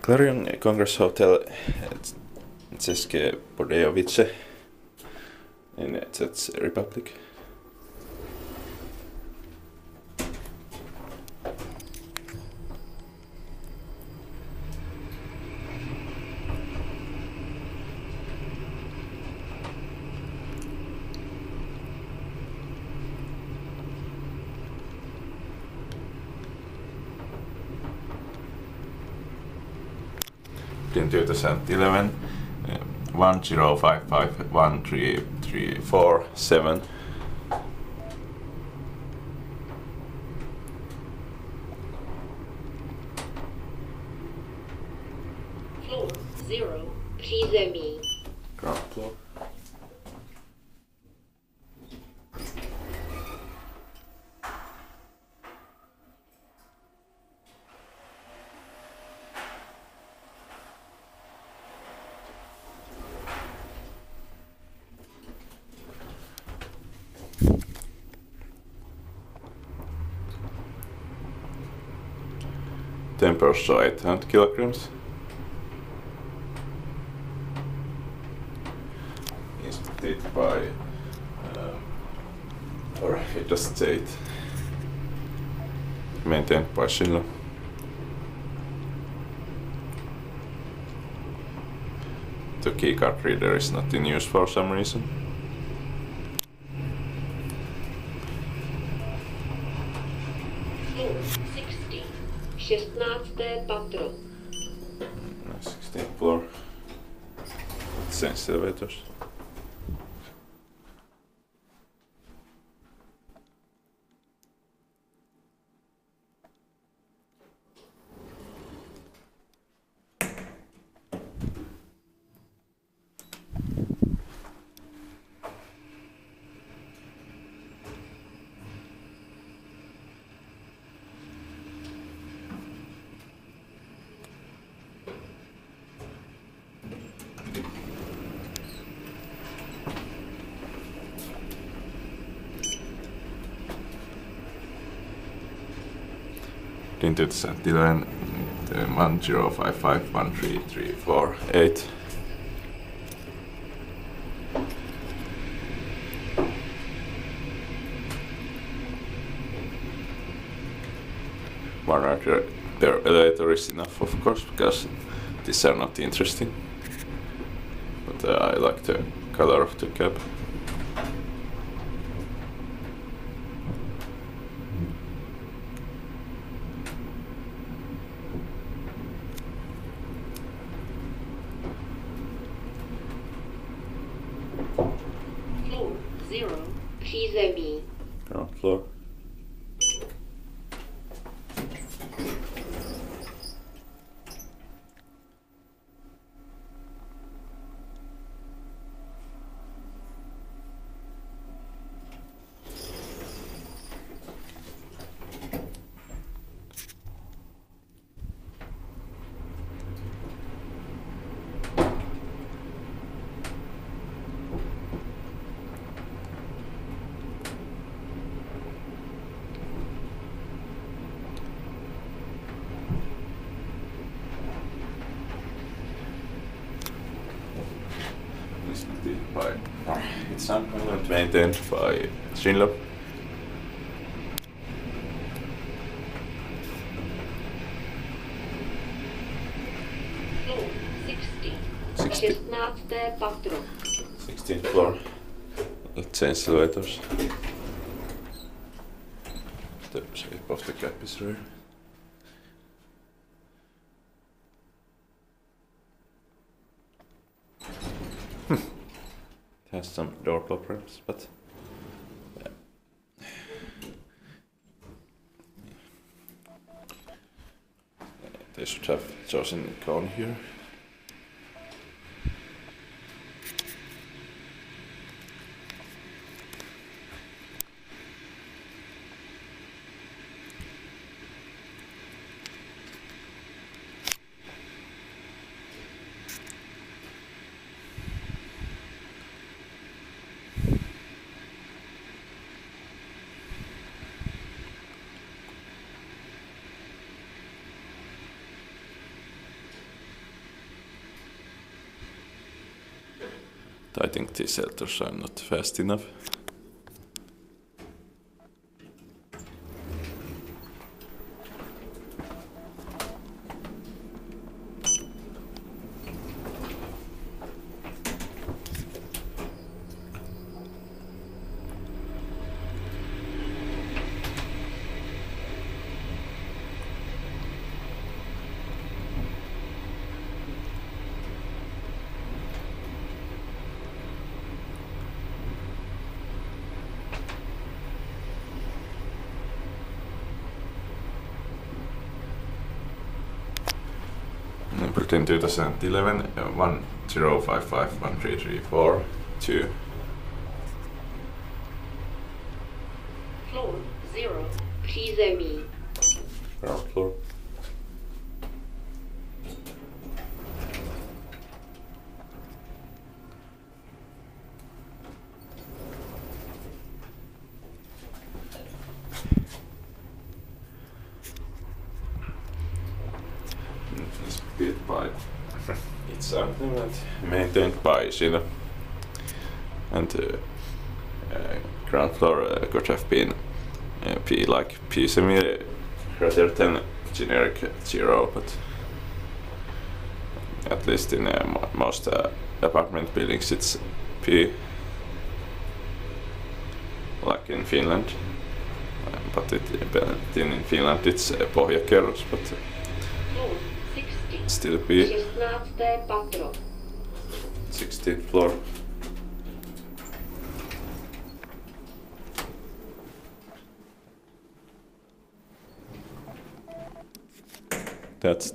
Clarion Congress Hotel at České Budějovice in Czech Republic. In 2011, 10551347. Floor 0, přízemí. Ground floor. Temperature 800 kilograms. Inspected by, or it doesn't say it. Maintained by Schindler. The keycard reader is not in use for some reason. Floor 60, 16. patro. 16th floor. Sense elevators. In 2011, 10551338. One right there elevator is enough, of course, because these are not interesting. But I like the color of the cab. Floor 0, přízemí. Ground floor. It's not maintained by Schindler. Floor 60, 16. patro. 16th floor. Let's change elevators. The shape of the cap is rare. It has some door problems, but they should have chosen cone here. I think these shelters are not fast enough. Built in 2011, 10551334 2. Floor 0. Přízemí. Ground floor. It's built by it's maintained by Schindler, and ground floor could have been P semi rather than generic 0, but at least in most apartment buildings it's P, like in Finland, but in Finland it's pohjakerros, but still P. 16. patro. 16th floor. That's